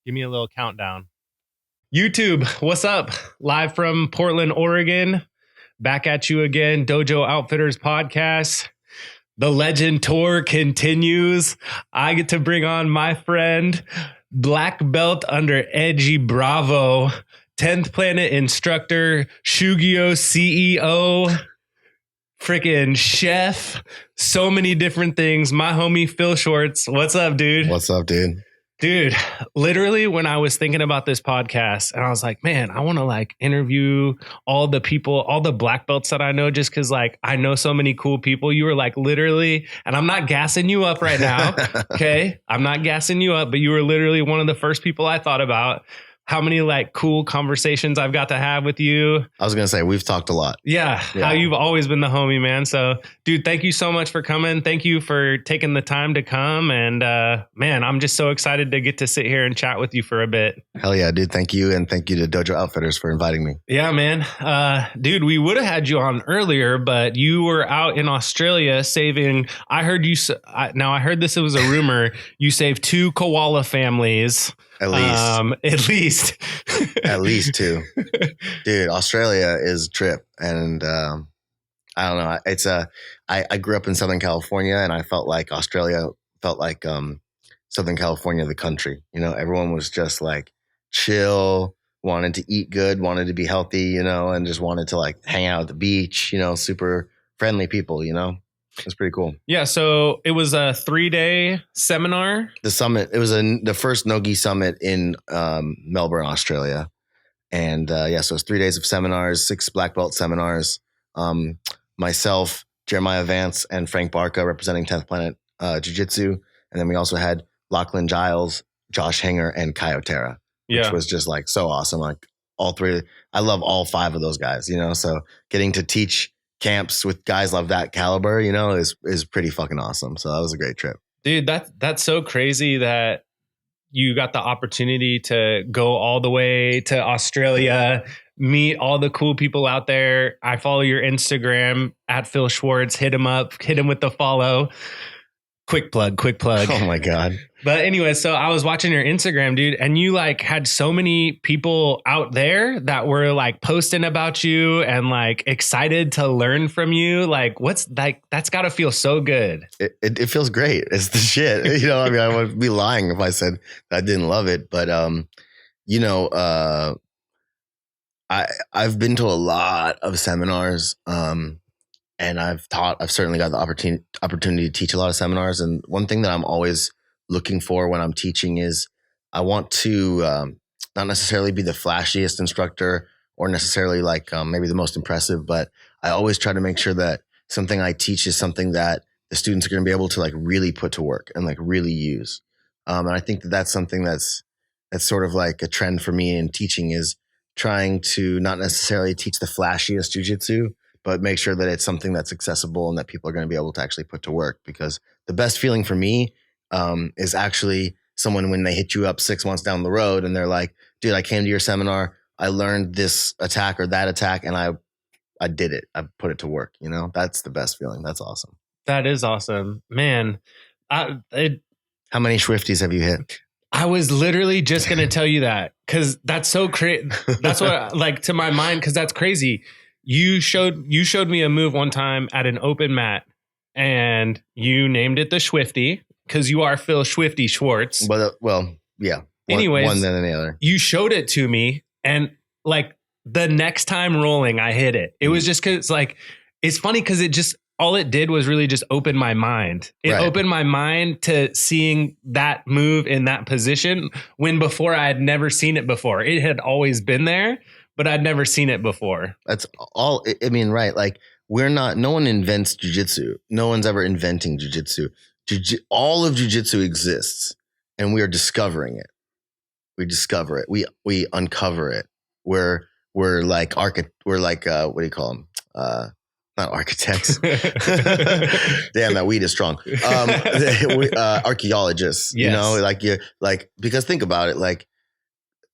Give me a little countdown. YouTube, what's up? Live from Portland, Oregon. Back at you again. Dojo Outfitters podcast. The legend tour continues. I get to bring on my friend, black belt under Edgy Bravo, 10th Planet instructor, Shugyo CEO, freaking chef, so many different things. My homie, Phill Schwartz. What's up, dude? What's up, dude? Dude, literally when I was thinking about this podcast and I was like, man, I want to like interview all the people, all the black belts that I know, just because like I know so many cool people. You were like literally, and I'm not gassing you up right now. Okay. I'm not gassing you up, but you were literally one of the first people I thought about. How many like cool conversations I've got to have with you. I was going to say, we've talked a lot. Yeah. How you've always been the homie, man. So dude, thank you so much for coming. Thank you for taking the time to come. And man, I'm just so excited to get to sit here and chat with you for a bit. Hell yeah, dude. Thank you. And thank you to Dojo Outfitters for inviting me. Yeah, man. Dude, we would have had you on earlier, but you were out in Australia saving, I heard you, now I heard this, it was a rumor, you saved 2 koala families. At least. At least 2. Dude, Australia is a trip. And I don't know. It's I grew up in Southern California and I felt like Australia felt like Southern California, the country. You know, everyone was just like chill, wanted to eat good, wanted to be healthy, you know, and just wanted to like hang out at the beach, you know, super friendly people, you know. It's pretty cool. Yeah, so it was a 3-day seminar. The summit, it was the first No Gi summit in Melbourne, Australia. And so it was 3 days of seminars, 6 black belt seminars. Myself, Jeremiah Vance, and Frank Barca representing 10th Planet Jiu Jitsu. And then we also had Lachlan Giles, Josh Hanger, and Kai Otera, which was just like so awesome. Like all 3, I love all 5 of those guys, you know, so getting to teach camps with guys of that caliber, you know, is pretty fucking awesome. So that was a great trip. Dude, that's so crazy that you got the opportunity to go all the way to Australia, meet all the cool people out there. I follow your Instagram at Phill Schwartz. Hit him up, hit him with the follow. Quick plug. Oh my God. But anyway, so I was watching your Instagram, dude, and you like had so many people out there that were like posting about you and like excited to learn from you. Like what's like, that's gotta feel so good. It feels great. It's the shit. You know, I mean, I would be lying if I said I didn't love it, but you know, I've been to a lot of seminars, and I've certainly got the opportunity to teach a lot of seminars. And one thing that I'm always looking for when I'm teaching is I want to not necessarily be the flashiest instructor or necessarily like maybe the most impressive, but I always try to make sure that something I teach is something that the students are going to be able to like really put to work and like really use. And I think that that's something that's sort of like a trend for me in teaching is trying to not necessarily teach the flashiest jiu-jitsu, but make sure that it's something that's accessible and that people are going to be able to actually put to work. Because the best feeling for me is actually someone when they hit you up 6 months down the road and they're like, dude, I came to your seminar, I learned this attack or that attack, and I did it. I put it to work. You know, that's the best feeling. That's awesome. That is awesome, man. How many Swifties have you hit? I was literally just going to tell you that because that's so crazy. That's what like to my mind, because that's crazy. You showed me a move one time at an open mat and you named it the Swifty because you are Phill Swifty Schwartz. Well, yeah. Anyways, one then the other. You showed it to me and like the next time rolling, I hit it. It was just because like, it's funny because it just, all it did was really just open my mind. It opened my mind to seeing that move in that position when before I had never seen it before. It had always been there, but I'd never seen it before. That's all. I mean, right. Like no one invents jujitsu. No one's ever inventing jujitsu. All of jujitsu exists and we are discovering it. We discover it. We uncover it. We're like, what do you call them? Not architects. Damn, that weed is strong. Archaeologists, yes. You know, because think about it. Like,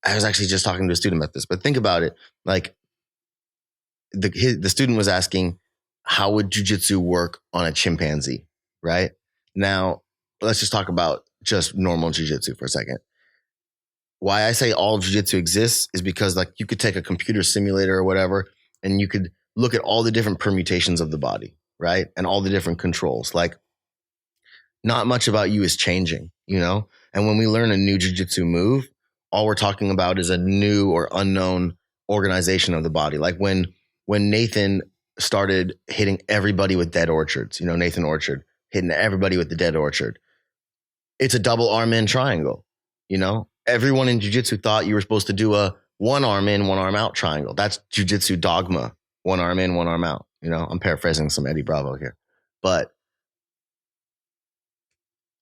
I was actually just talking to a student about this, but think about it. Like, the student was asking, how would jujitsu work on a chimpanzee? Right now, let's just talk about just normal jujitsu for a second. why I say all jiu-jitsu exists is because like you could take a computer simulator or whatever, and you could look at all the different permutations of the body, right? And all the different controls. Like not much about you is changing, you know? And when we learn a new jiu-jitsu move, all we're talking about is a new or unknown organization of the body. Like when Nathan started hitting everybody with dead orchards, you know, Nathan Orchard hitting everybody with the dead orchard. It's a double arm in triangle, you know? Everyone in jiu-jitsu thought you were supposed to do a one arm in, one arm out triangle. That's jiu-jitsu dogma. One arm in, one arm out. You know, I'm paraphrasing some Eddie Bravo here. But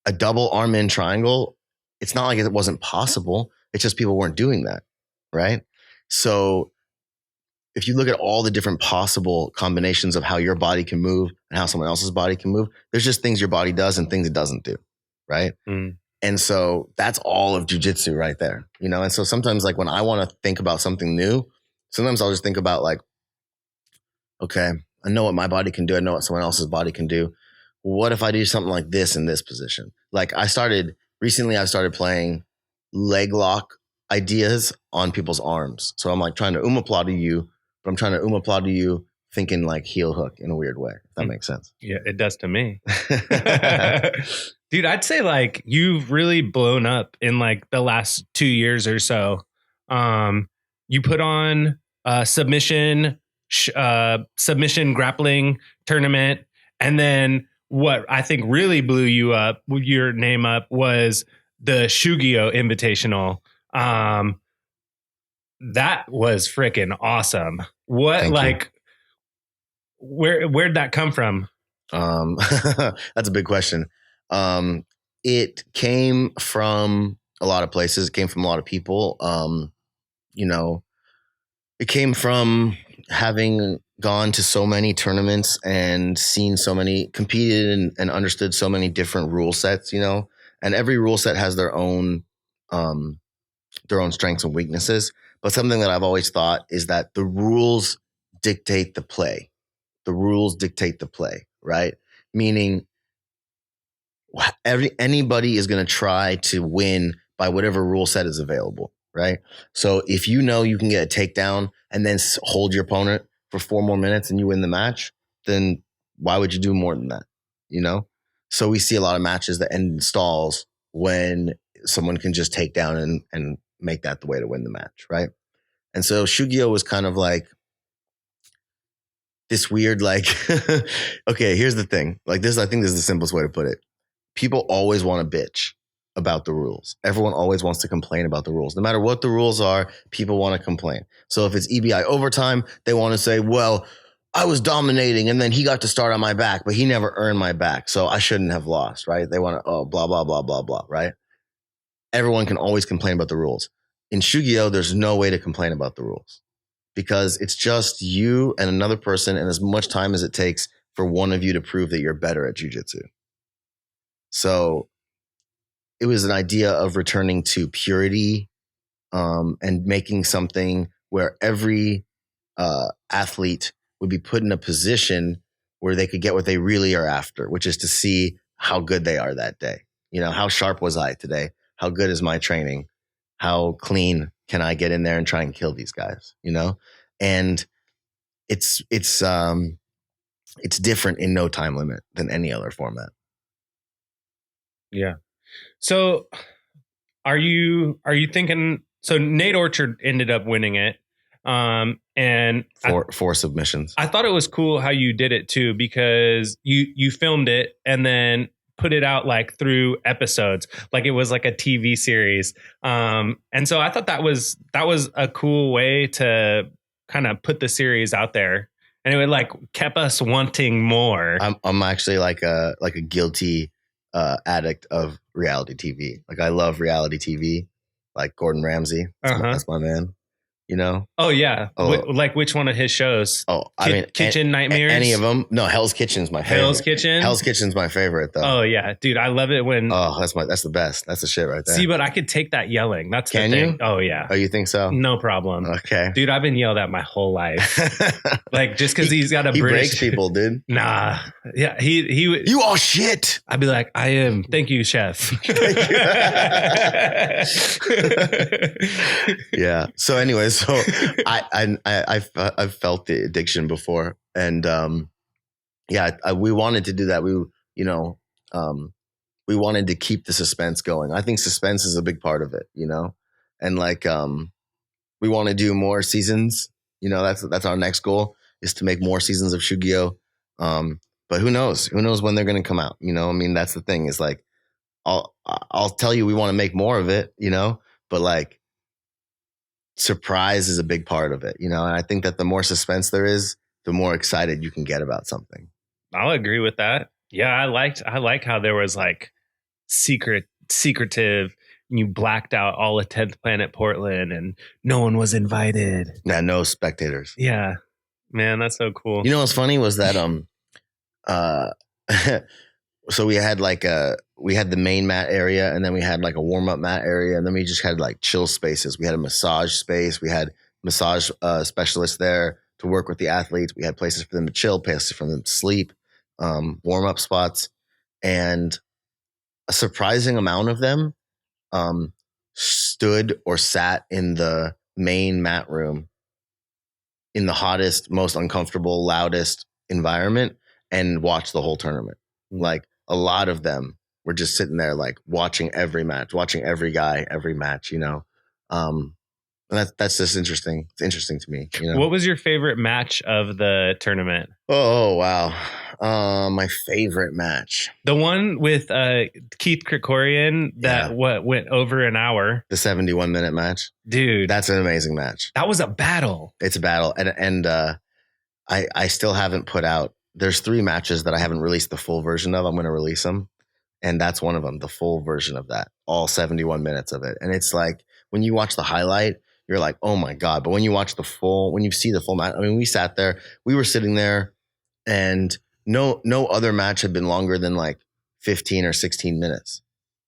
a double arm in triangle, it's not like it wasn't possible. It's just people weren't doing that, right? So if you look at all the different possible combinations of how your body can move and how someone else's body can move, there's just things your body does and things it doesn't do, right? Mm. And so that's all of jiu-jitsu right there, you know? And so sometimes like when I want to think about something new, sometimes I'll just think about like, okay, I know what my body can do. I know what someone else's body can do. What if I do something like this in this position? Like recently I started playing leg lock ideas on people's arms. So I'm like trying to omoplata you, but I'm trying to omoplata you thinking like heel hook in a weird way, if that makes sense. Yeah, it does to me. Dude, I'd say like you've really blown up in like the last 2 years or so. You put on a submission grappling tournament, and then what I think really blew your name up was the Shugyo invitational. That was freaking awesome. Where'd that come from? That's a big question. It came from a lot of places. It came from a lot of people. You know, it came from having gone to so many tournaments and seen so many, competed and understood so many different rule sets, you know, and every rule set has their own strengths and weaknesses. But something that I've always thought is that the rules dictate the play. The rules dictate the play, right? Meaning anybody is going to try to win by whatever rule set is available, right? So if you know you can get a takedown and then hold your opponent for 4 more minutes and you win the match, then why would you do more than that, you know? So we see a lot of matches that end in stalls when someone can just take down and make that the way to win the match, right? And so Shugyo was kind of like this weird, like, okay, here's the thing. Like this, I think this is the simplest way to put it. People always want to bitch about the rules. Everyone always wants to complain about the rules. No matter what the rules are, people want to complain. So if it's EBI overtime, they want to say, well, I was dominating and then he got to start on my back, but he never earned my back. So I shouldn't have lost, right? They want to, blah, blah, blah, blah, blah, right? Everyone can always complain about the rules. In Shugyo, there's no way to complain about the rules because it's just you and another person and as much time as it takes for one of you to prove that you're better at jiu-jitsu. So it was an idea of returning to purity and making something where every athlete would be put in a position where they could get what they really are after, which is to see how good they are that day. You know, how sharp was I today? How good is my training? How clean can I get in there and try and kill these guys? You know, and it's different in no time limit than any other format. Yeah. So are you thinking, so Nate Orchard ended up winning it. And four submissions. I thought it was cool how you did it too, because you filmed it and then put it out like through episodes, like it was like a TV series. And so I thought that was a cool way to kind of put the series out there. And it would like kept us wanting more. I'm actually like a guilty addict of reality TV. Like I love reality TV, like Gordon Ramsay. That's my man. You know? Oh yeah, Oh. like which one of his shows? Oh, I mean, Kitchen Nightmares. Any of them? No, Hell's Kitchen's my favorite. Hell's Kitchen. Hell's Kitchen's my favorite though. Oh yeah, dude, I love it when. Oh, that's the best. That's the shit right there. See, but I could take that yelling. That's the Can thing. you? Oh yeah. Oh, you think so? No problem. Okay, dude, I've been yelled at my whole life. Like just because he's got a he British. breaks people, dude. Nah, yeah, he. You all shit. I'd be like, I am. Thank you, chef. Yeah. So anyway, so I've felt the addiction before, and we wanted to do that. We wanted to keep the suspense going. I think suspense is a big part of it, and we want to do more seasons. That's our next goal, is to make more seasons of Shugyo. But who knows? Who knows when they're going to come out? I mean, that's the thing. Is like, I'll tell you, we want to make more of it, but like, surprise is a big part of it, and I think that the more suspense there is, the more excited you can get about something. I'll agree with that. Yeah, I like how there was like secretive. You blacked out all of 10th Planet Portland, and no one was invited. Yeah, no spectators. Yeah, man, that's so cool. What's funny was that so we had the main mat area, and then we had like a warm up mat area, and then we just had like chill spaces. We had a massage space. We had massage specialists there to work with the athletes. We had places for them to chill, places for them to sleep, warm up spots, and a surprising amount of them stood or sat in the main mat room in the hottest, most uncomfortable, loudest environment and watched the whole tournament. Like, a lot of them were just sitting there, like, watching every match, watching every guy, every match, and that's just interesting. It's interesting to me. What was your favorite match of the tournament? Oh, wow. My favorite match. The one with Keith Krikorian that went over an hour. The 71-minute match. Dude. That's an amazing match. That was a battle. It's a battle. And I still haven't put out. There's 3 matches that I haven't released the full version of. I'm going to release them. And that's one of them, the full version of that. All 71 minutes of it. And it's like, when you watch the highlight, you're like, oh my God. But when you watch when you see the full match, I mean, we were sitting there, and no other match had been longer than like 15 or 16 minutes.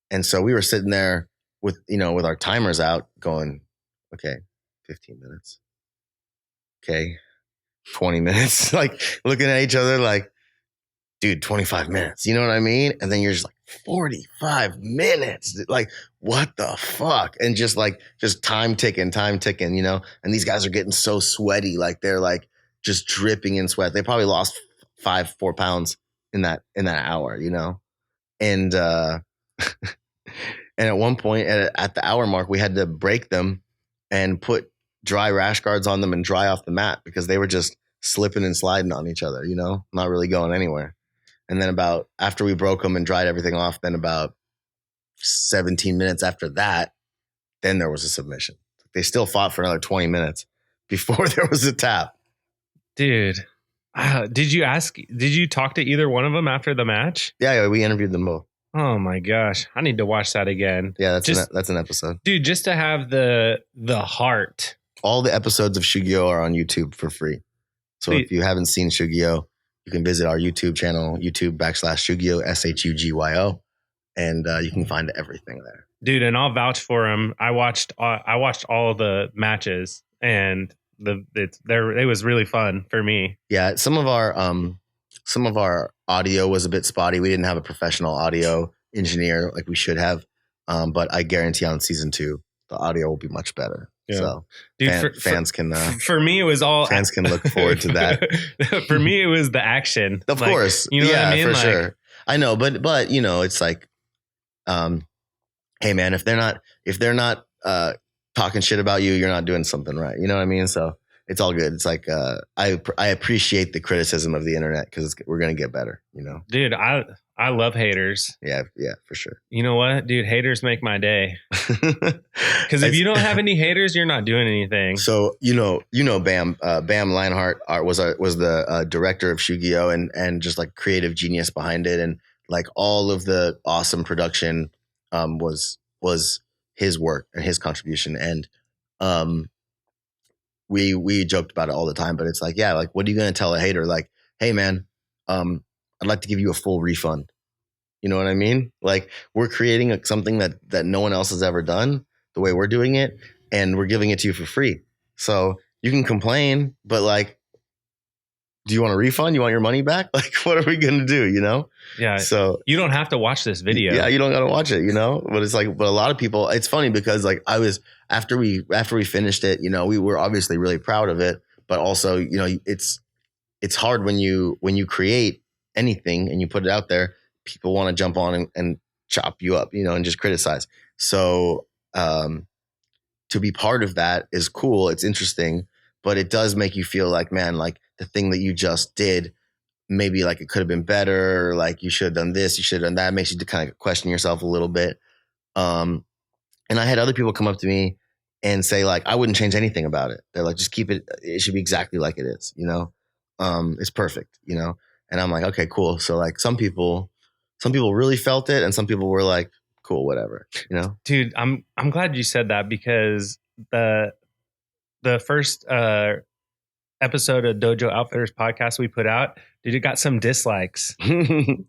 And so we were sitting there with our timers out going, okay, 15 minutes. Okay, 20 minutes, like looking at each other like, dude, 25 minutes. You know what I mean? And then you're just like, 45 minutes. Like, what the fuck? And just time ticking, and these guys are getting so sweaty. Like, they're like just dripping in sweat. They probably lost 4 pounds in that hour, and, and at one point at the hour mark, we had to break them and put dry rash guards on them and dry off the mat, because they were just slipping and sliding on each other, not really going anywhere. And then after we broke them and dried everything off, then about 17 minutes after that, then there was a submission. They still fought for another 20 minutes before there was a tap. Dude, did you talk to either one of them after the match? Yeah, we interviewed them both. Oh my gosh, I need to watch that again. Yeah, that's an episode. Dude, just to have the heart. All the episodes of Shugyo are on YouTube for free. So if you haven't seen Shugyo, you can visit our YouTube channel, YouTube.com/Shugyo, SHUGYO, and you can find everything there. Dude, and I'll vouch for him. I watched all the matches, and it was really fun for me. Yeah, some of our audio was a bit spotty. We didn't have a professional audio engineer like we should have, but I guarantee on season 2 the audio will be much better. Yeah. So dude, fans can. For me, it was all fans can look forward to that. For me, it was the action. Of course, you know what I mean? For sure. I know, but it's like, hey man, if they're not talking shit about you, you're not doing something right. You know what I mean? So it's all good. It's like I appreciate the criticism of the internet, because we're gonna get better. Dude, I love haters. Yeah, for sure. You know what, dude? Haters make my day. Because if you don't have any haters, you're not doing anything. So Bam Leinhart was the director of Shugyo and just like creative genius behind it, and like all of the awesome production was his work and his contribution. And we joked about it all the time, but it's like, yeah, like, what are you going to tell a hater? Like, hey man, I'd like to give you a full refund. You know what I mean? Like, we're creating something that no one else has ever done the way we're doing it, and we're giving it to you for free. So you can complain, but like, do you want a refund? You want your money back? Like, what are we going to do? You know? Yeah. So you don't have to watch this video. yeah, you don't got to watch it, you know? But it's like, but a lot of people, it's funny because like after we finished it, you know, we were obviously really proud of it, but also, you know, it's hard when you create anything and you put it out there, people want to jump on and chop you up, you know, and just criticize. So, to be part of that is cool. It's interesting, but it does make you feel like, man, like the thing that you just did, maybe like it could have been better. Or like you should have done this, you should have done that. It makes you kind of question yourself a little bit. And I had other people come up to me and say like, I wouldn't change anything about it. They're like, just keep it. It should be exactly like it is, you know? It's perfect, you know? And I'm like, okay, cool. So like some people really felt it and some people were like, cool, whatever, you know? Dude, I'm glad you said that, because the first episode of Dojo Outfitters podcast we put out, dude, it got some dislikes,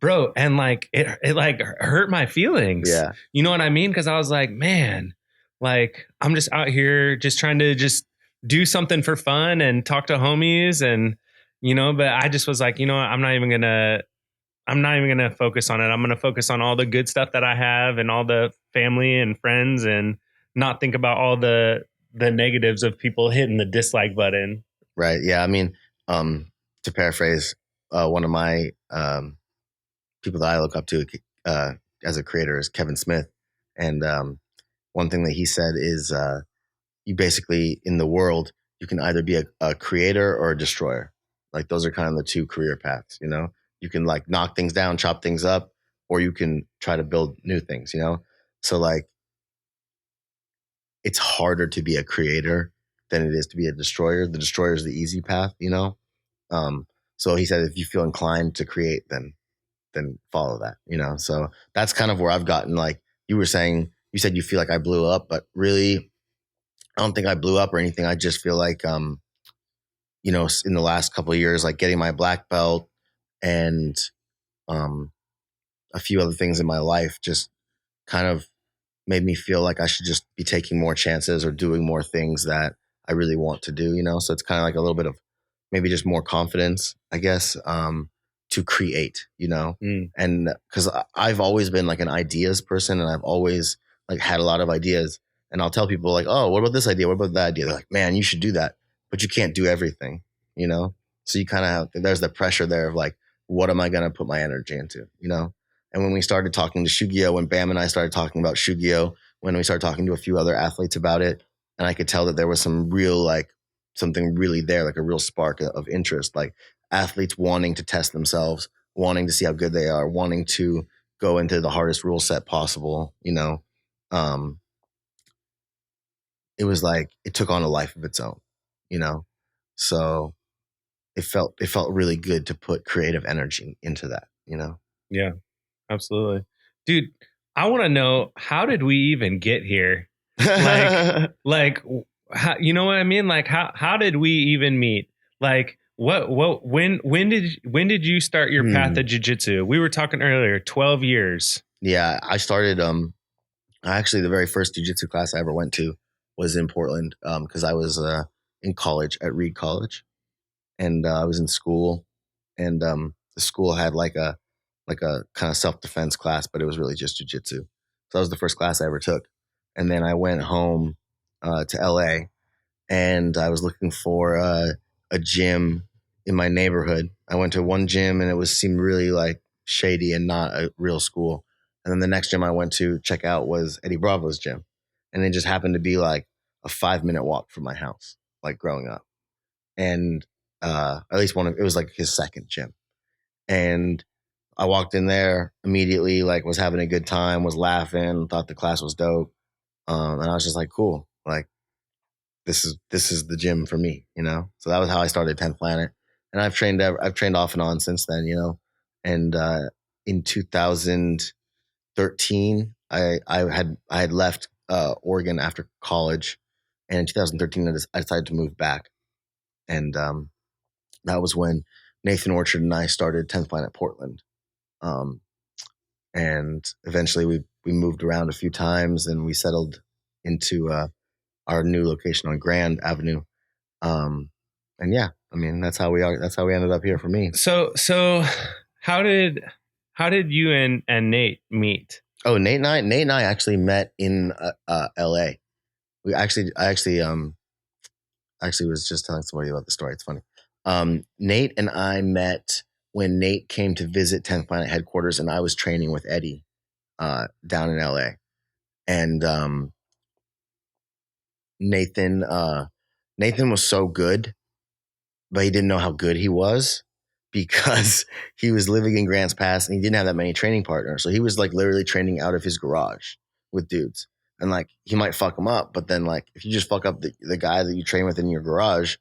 bro, and like it like hurt my feelings. Yeah, you know what I mean? Because I was like, man, like I'm just out here just trying to just do something for fun and talk to homies, and you know, but I just was like, you know what, I'm not even gonna focus on it. I'm gonna focus on all the good stuff that I have and all the family and friends, and not think about all the negatives of people hitting the dislike button. right. Yeah, I mean, to paraphrase one of my people that I look up to as a creator is Kevin Smith, and one thing that he said is you basically in the world you can either be a creator or a destroyer. Like those are kind of the two career paths, you know. You can like knock things down, chop things up, or you can try to build new things, you know. So like it's harder to be a creator than it is to be a destroyer. The destroyer is the easy path, you know. So he said if you feel inclined to create, then follow that, you know. So that's kind of where I've gotten. Like you were saying, you said you feel like I blew up, but really I don't think I blew up or anything. I just feel like you know, in the last couple of years, like getting my black belt and a few other things in my life just kind of made me feel like I should just be taking more chances or doing more things that I really want to do, you know? So it's kind of like a little bit of maybe just more confidence, I guess, to create, you know? And because I've always been like an ideas person and I've always like had a lot of ideas. And I'll tell people like, oh, what about this idea? What about that idea? They're like, man, you should do that. But you can't do everything, you know? So you kind of have, there's the pressure there of like, what am I going to put my energy into, you know? And when we started talking to Shugyo, when Bam and I started talking about Shugyo, when we started talking to a few other athletes about it, and I could tell that there was some real, like something really there, like a real spark of interest, like athletes wanting to test themselves, wanting to see how good they are, wanting to go into the hardest rule set possible, you know. It was like, it took on a life of its own, you know? So it felt really good to put creative energy into that, you know? Yeah. Absolutely. Dude, I want to know, how did we even get here? Like how, you know what I mean? Like how did we even meet? Like when did you start your path of jiu-jitsu? We were talking earlier, 12 years. Yeah, I started actually the very first jiu-jitsu class I ever went to was in Portland because I was in college at Reed College, and I was in school, and the school had like a kind of self-defense class, but it was really just jiu-jitsu. So that was the first class I ever took. And then I went home to LA, and I was looking for a gym in my neighborhood. I went to one gym and it seemed really like shady and not a real school. And then the next gym I went to check out was Eddie Bravo's gym. And it just happened to be like a 5-minute walk from my house, like growing up. And at least it was like his second gym. And I walked in there immediately, like was having a good time, was laughing, thought the class was dope. And I was just like, cool, like this is the gym for me, you know? So that was how I started 10th Planet. And I've trained off and on since then, you know? And in 2013, I had left Oregon after college, And in 2013, I decided to move back. And that was when Nathan Orchard and I started 10th Planet Portland. And eventually we moved around a few times and we settled into our new location on Grand Avenue. And yeah, I mean, that's how we are. That's how we ended up here for me. So how did you and Nate meet? Oh, Nate and I actually met in LA. I actually was just telling somebody about the story. It's funny. Nate and I met when Nate came to visit 10th Planet headquarters, and I was training with Eddie down in LA. And Nathan was so good, but he didn't know how good he was because he was living in Grants Pass and he didn't have that many training partners. So he was like literally training out of his garage with dudes. And like he might fuck them up, but then like if you just fuck up the guy that you train with in your garage,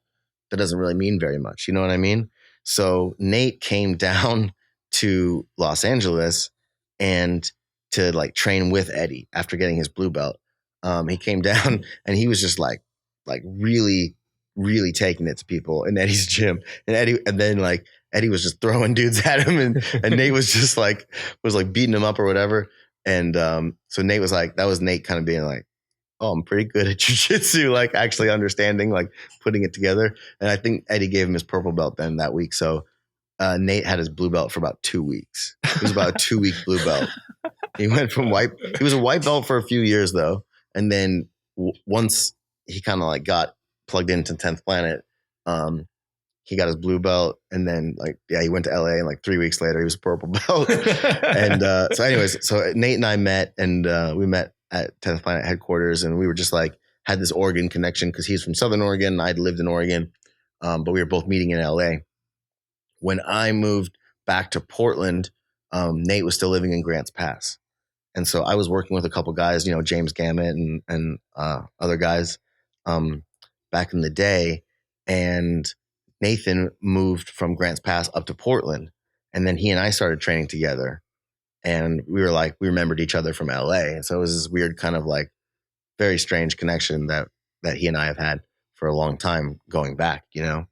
that doesn't really mean very much. You know what I mean? So Nate came down to Los Angeles and to like train with Eddie after getting his blue belt. He came down and he was just like really, really taking it to people in Eddie's gym. And Eddie was just throwing dudes at him and Nate was just like beating him up or whatever. And so Nate was like, that was Nate kind of being like, oh, I'm pretty good at jiu-jitsu, like actually understanding, like putting it together. And I think Eddie gave him his purple belt then that week. So Nate had his blue belt for about 2 weeks. It was about a 2-week blue belt. He went from he was a white belt for a few years though. And then once he kind of like got plugged into 10th Planet, he got his blue belt, and then he went to LA, and like 3 weeks later he was a purple belt. And so anyways, so Nate and I met, and we met at 10th Planet headquarters, and we were just like had this Oregon connection because he's from Southern Oregon and I'd lived in Oregon, but we were both meeting in LA. When I moved back to Portland, Nate was still living in Grants Pass, and so I was working with a couple guys, James Gamet and other guys back in the day, and Nathan moved from Grants Pass up to Portland, and then he and I started training together, and we remembered each other from LA. And so it was this weird kind of like very strange connection that he and I have had for a long time going back, and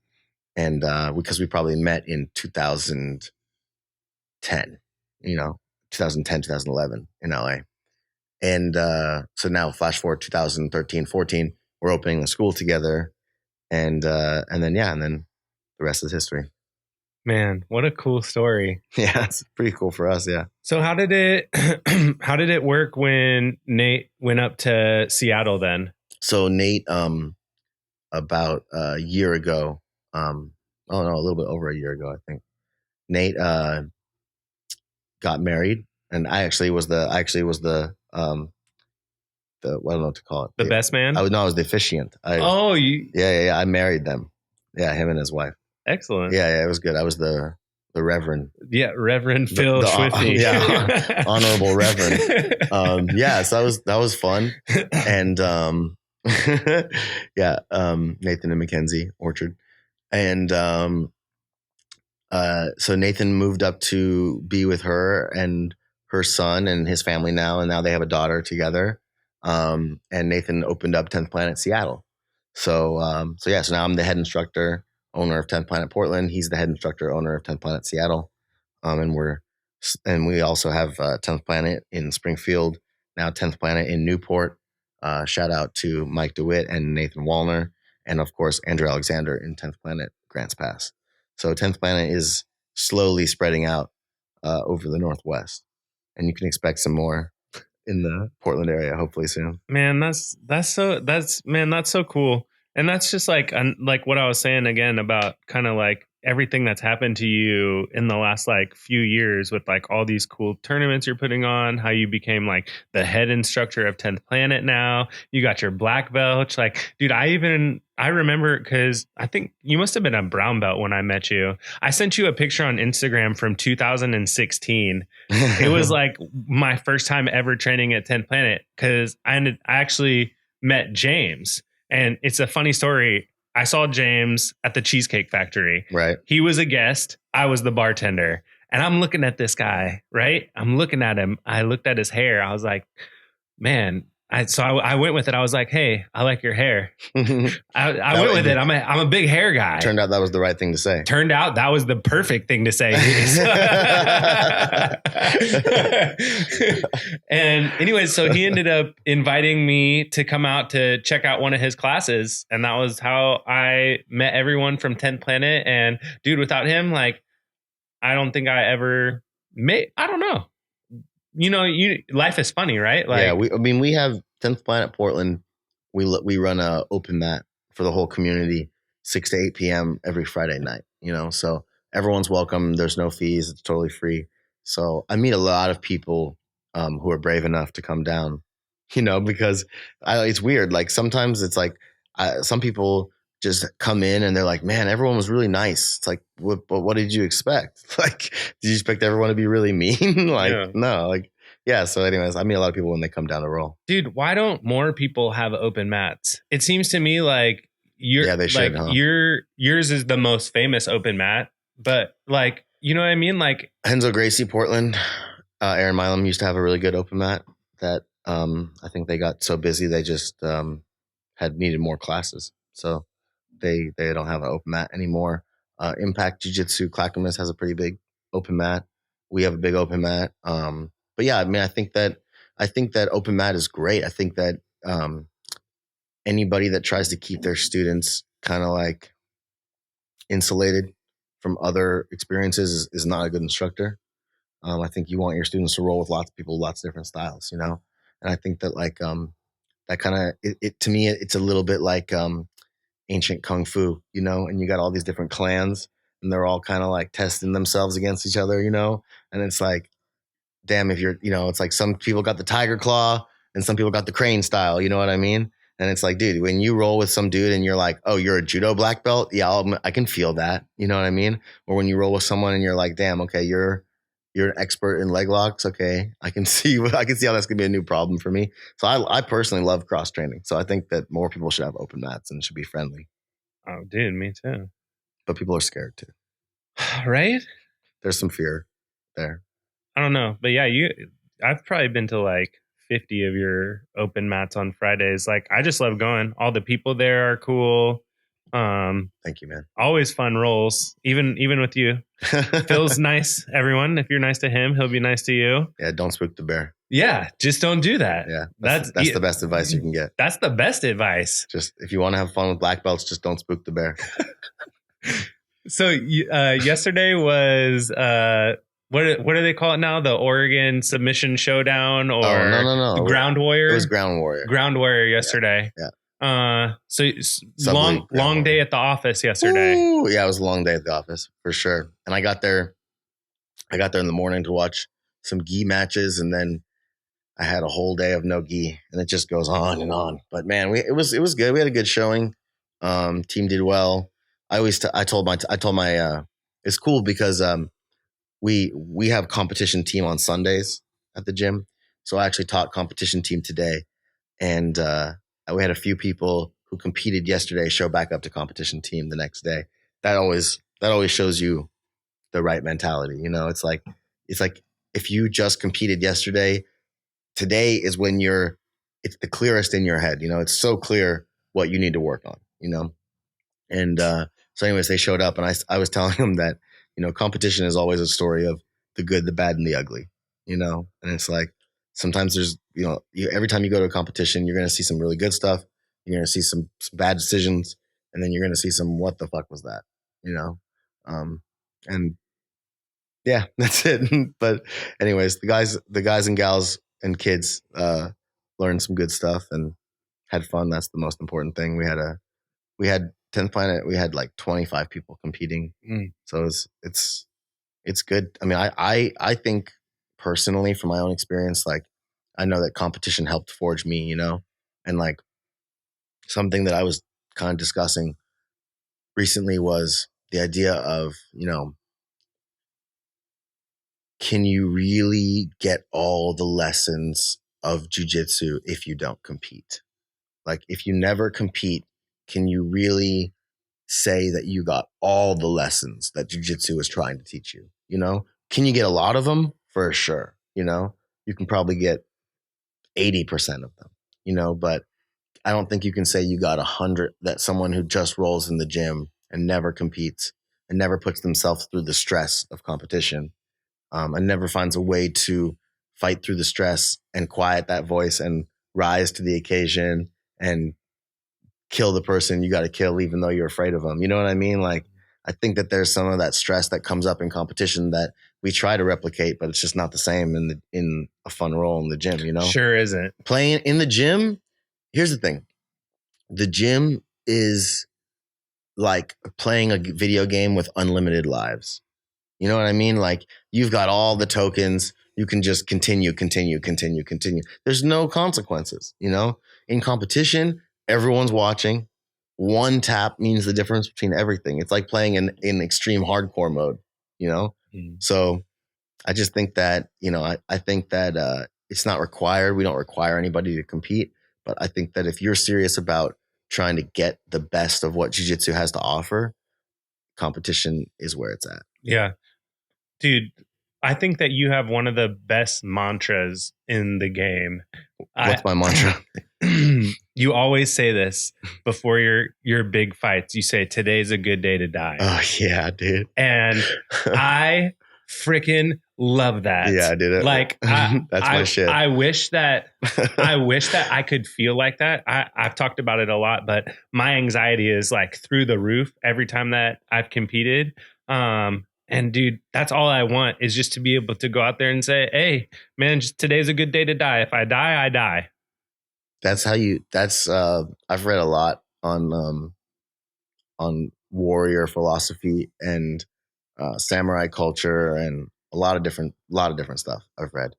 because we probably met in 2010, 2010, 2011 in LA. And so now flash forward 2013, 14, we're opening a school together, and then the rest is history. Man, what a cool story. Yeah, it's pretty cool for us. Yeah. So how did it work when Nate went up to Seattle then? So Nate, about a year ago, a little bit over a year ago, I think, Nate got married, and I actually was the I don't know what to call it. The best man? I was the officiant. Yeah. I married them. Yeah, him and his wife. Excellent. Yeah, it was good. I was the Reverend. Yeah, Reverend Phill Schwartz. Yeah, honorable Reverend. So that was fun. And Nathan and Mackenzie Orchard. And so Nathan moved up to be with her and her son and his family now, and now they have a daughter together. And Nathan opened up 10th Planet Seattle. So now I'm the head instructor, owner of 10th Planet Portland. He's the head instructor, owner of 10th Planet Seattle. And we also have 10th Planet in Springfield, now 10th Planet in Newport. Shout out to Mike DeWitt and Nathan Wallner, and of course Andrew Alexander in 10th Planet Grants Pass. So 10th Planet is slowly spreading out over the Northwest, and you can expect some more in the Portland area hopefully soon. Man, that's so cool. And that's just like what I was saying again about kind of like everything that's happened to you in the last like few years with like all these cool tournaments you're putting on, how you became like the head instructor of 10th Planet now. You got your black belt. Like, dude, I remember because I think you must have been a brown belt when I met you. I sent you a picture on Instagram from 2016. It was like my first time ever training at 10th Planet because I actually met James. And it's a funny story. I saw James at the Cheesecake Factory. Right. He was a guest. I was the bartender. And I'm looking at this guy, right? I'm looking at him. I looked at his hair. I was like, man, I went with it. I was like, hey, I like your hair. I went with it. I'm a big hair guy. Turned out that was the right thing to say. Turned out that was the perfect thing to say. And anyways, so he ended up inviting me to come out to check out one of his classes. And that was how I met everyone from 10th Planet. And dude, without him, like, I don't think I ever made, I don't know. Life is funny, right? Like, yeah, we have 10th Planet Portland. We run a open mat for the whole community, 6 to 8 p.m. every Friday night. So everyone's welcome. There's no fees. It's totally free. So I meet a lot of people who are brave enough to come down. Because it's weird. Like sometimes it's like some people just come in and they're like, man, everyone was really nice. It's like, what did you expect? Like, did you expect everyone to be really mean? Like, yeah. No, like, yeah. So anyways, I meet a lot of people when they come down to roll. Dude, why don't more people have open mats? It seems to me like yours is the most famous open mat, but like, you know what I mean? Like Henzo Gracie, Portland, Aaron Milam used to have a really good open mat that I think they got so busy they just had needed more classes. So they don't have an open mat anymore. Impact Jiu Jitsu Clackamas has a pretty big open mat. We have a big open mat. But yeah, I mean, I think that open mat is great. I think that anybody that tries to keep their students kind of like insulated from other experiences is not a good instructor. I think you want your students to roll with lots of people, lots of different styles, And I think that like that kind of it to me, it's a little bit like ancient kung fu, and you got all these different clans and they're all kind of like testing themselves against each other, and it's like, damn, if you're, it's like some people got the tiger claw and some people got the crane style, you know what I mean? And it's like, dude, when you roll with some dude and you're like, oh, you're a judo black belt, yeah, I can feel that, you know what I mean? Or when you roll with someone and you're like, damn, okay, you're an expert in leg locks, okay, I can see how that's gonna be a new problem for me. So I personally love cross training. So I think that more people should have open mats and should be friendly. Oh, dude, me too. But people are scared too. Right? There's some fear there. I don't know. But yeah, I've probably been to like 50 of your open mats on Fridays. Like, I just love going. All the people there are cool. Thank you, man. Always fun rolls, even with you. Phil's nice. Everyone, if you're nice to him, he'll be nice to you. Yeah, don't spook the bear. Yeah, just don't do that. Yeah, that's the best advice you can get. That's the best advice. Just if you want to have fun with black belts, just don't spook the bear. So yesterday was what do they call it now? The Oregon Submission Showdown or no. Ground Warrior? It was Ground Warrior. Ground Warrior yesterday. Yeah. So long day at the office yesterday. Ooh, yeah, it was a long day at the office for sure. And I got there in the morning to watch some gi matches, and then I had a whole day of no gi, and it just goes on and on. But man, it was good. We had a good showing. Team did well. I told my it's cool because we have competition team on Sundays at the gym. So I actually taught competition team today, and we had a few people who competed yesterday show back up to competition team the next day. That always shows you the right mentality. It's like if you just competed yesterday, today is when it's the clearest in your head. It's so clear what you need to work on, And so anyways, they showed up, and I was telling them that, competition is always a story of the good, the bad, and the ugly, and it's like, sometimes there's, every time you go to a competition, you're going to see some really good stuff. You're going to see some bad decisions, and then you're going to see some, what the fuck was that, and yeah, that's it. But anyways, the guys and gals and kids learned some good stuff and had fun. That's the most important thing. We had 10th Planet. We had like 25 people competing. So it's good. I mean, I think personally, from my own experience, like, I know that competition helped forge me, and like something that I was kind of discussing recently was the idea of, can you really get all the lessons of jiu-jitsu if you don't compete? Like, if you never compete, can you really say that you got all the lessons that jiu-jitsu is trying to teach you? Can you get a lot of them? For sure. You can probably get 80% of them, but I don't think you can say you got 100, that someone who just rolls in the gym and never competes and never puts themselves through the stress of competition, and never finds a way to fight through the stress and quiet that voice and rise to the occasion and kill the person you got to kill, even though you're afraid of them. You know what I mean? Like, I think that there's some of that stress that comes up in competition that we try to replicate, but it's just not the same in a fun role in the gym, Sure isn't. Playing in the gym, here's the thing. The gym is like playing a video game with unlimited lives. You know what I mean? Like, you've got all the tokens. You can just continue. There's no consequences, In competition, everyone's watching. One tap means the difference between everything. It's like playing in extreme hardcore mode, So I just think that, I think that it's not required. We don't require anybody to compete. But I think that if you're serious about trying to get the best of what jiu-jitsu has to offer, competition is where it's at. Yeah. Dude, I think that you have one of the best mantras in the game. What's my mantra? You always say this before your big fights. You say, today's a good day to die. Oh, yeah, dude. And I freaking love that. Yeah, I did it. Like, that's my shit. I wish that I could feel like that. I've talked about it a lot, but my anxiety is like through the roof every time that I've competed. And dude, that's all I want, is just to be able to go out there and say, hey, man, just today's a good day to die. If I die, I die. I've read a lot on warrior philosophy and samurai culture and a lot of different stuff I've read.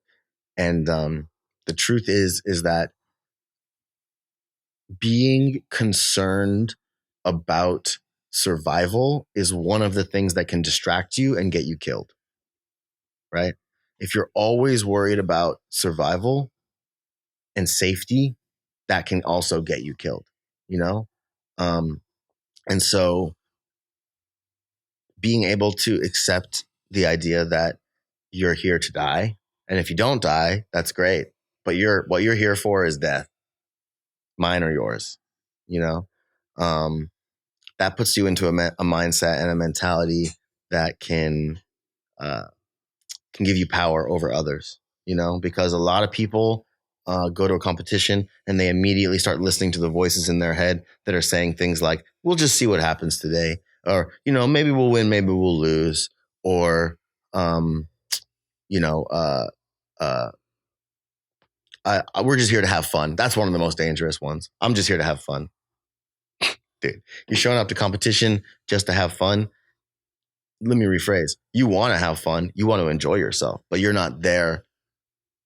And the truth is that being concerned about survival is one of the things that can distract you and get you killed, right? If you're always worried about survival and safety, that can also get you killed, and so being able to accept the idea that you're here to die, and if you don't die, that's great, but what you're here for is death, mine or yours, that puts you into a mindset and a mentality that can give you power over others, because a lot of people go to a competition and they immediately start listening to the voices in their head that are saying things like, we'll just see what happens today. Or, maybe we'll win, maybe we'll lose. Or, we're just here to have fun. That's one of the most dangerous ones. I'm just here to have fun. Dude, you're showing up to competition just to have fun. Let me rephrase. You want to have fun. You want to enjoy yourself, but you're not there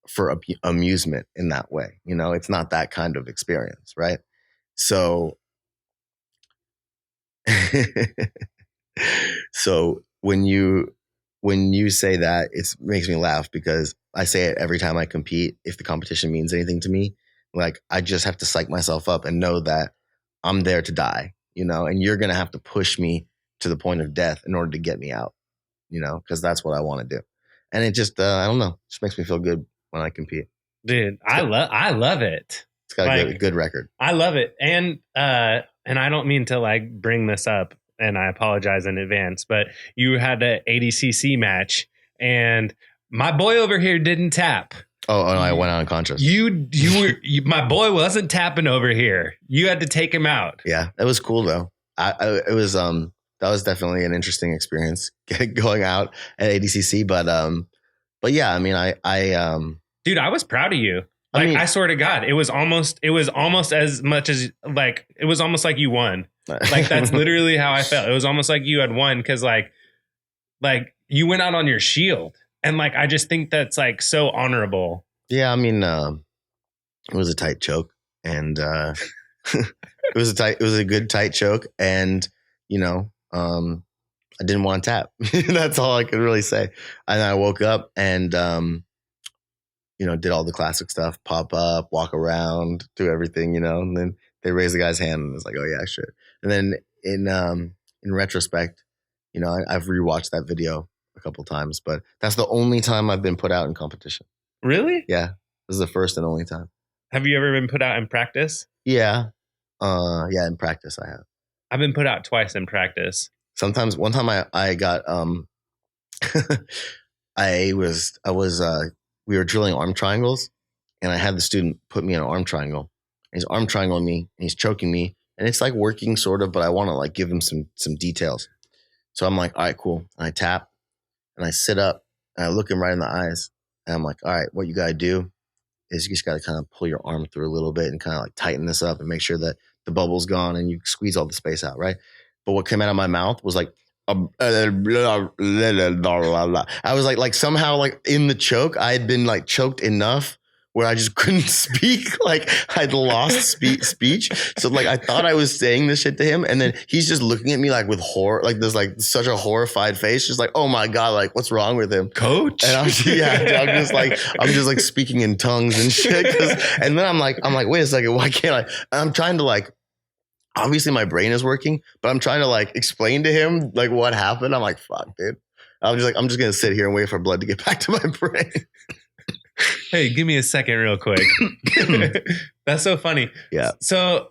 for amusement in that way. It's not that kind of experience, right? So, so when you say that, it makes me laugh, because I say it every time I compete. If the competition means anything to me, like, I just have to psych myself up and know that I'm there to die, and you're going to have to push me to the point of death in order to get me out, because that's what I want to do. And it just, I don't know, it just makes me feel good when I compete. Dude, I love it. It's got a good record. I love it. And I don't mean to like bring this up, and I apologize in advance, but you had an ADCC match and my boy over here didn't tap. Oh, no, I went out unconscious. My boy wasn't tapping over here. You had to take him out. Yeah, it was cool though. That was definitely an interesting experience going out at ADCC. But yeah, I mean, dude, I was proud of you. Like, I swear to God, it was almost as much as like, it was almost like you won. Like, that's literally how I felt. It was almost like you had won, because like you went out on your shield. And like, I just think that's like so honorable. Yeah, I mean, it was a tight choke, and it was a good tight choke, and I didn't want to tap. That's all I could really say. And I woke up and did all the classic stuff: pop up, walk around, do everything, and then they raised the guy's hand, and it's like, oh yeah, sure. And then in retrospect, I've rewatched that video a couple times, but that's the only time I've been put out in competition. Really? Yeah. This is the first and only time. Have you ever been put out in practice? Yeah. Yeah, in practice I have. I've been put out twice in practice. Sometimes one time I got we were drilling arm triangles, and I had the student put me in an arm triangle. And he's arm triangling me and he's choking me, and it's like working sort of, but I want to like give him some details. So I'm like, all right, cool. And I tap and I sit up and I look him right in the eyes, and I'm like, all right, what you gotta do is you just gotta kind of pull your arm through a little bit and kind of like tighten this up and make sure that the bubble's gone and you squeeze all the space out, right? But what came out of my mouth was like, I was like somehow like in the choke, I had been like choked enough where I just couldn't speak. Like I'd lost speech. So like I thought I was saying this shit to him, and then he's just looking at me like with horror, like there's like such a horrified face, just like, oh my God, like what's wrong with him, coach? And I'm just like speaking in tongues and shit. And then I'm like, wait a second, why can't I? I'm trying to like. Obviously my brain is working, but I'm trying to like explain to him like what happened. I'm like, fuck, dude. I'm just going to sit here and wait for blood to get back to my brain. Hey, give me a second real quick. That's so funny. Yeah. So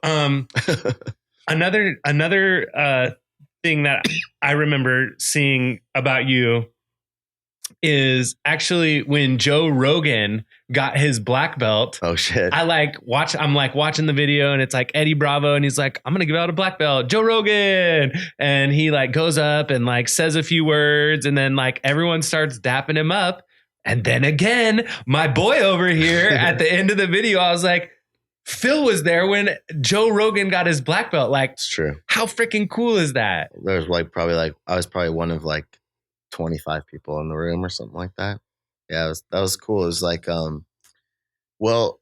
another thing that I remember seeing about you is actually when Joe Rogan got his black belt. Oh shit. I'm watching the video, and it's like Eddie Bravo, and he's like, I'm gonna give out a black belt, Joe Rogan. And he like goes up and like says a few words, and then like everyone starts dapping him up. And then again, my boy over here at the end of the video, I was like, Phill was there when Joe Rogan got his black belt. Like, it's true. How freaking cool is that? There's I was probably one of like 25 people in the room or something like that. Yeah, that was cool. It was like, well,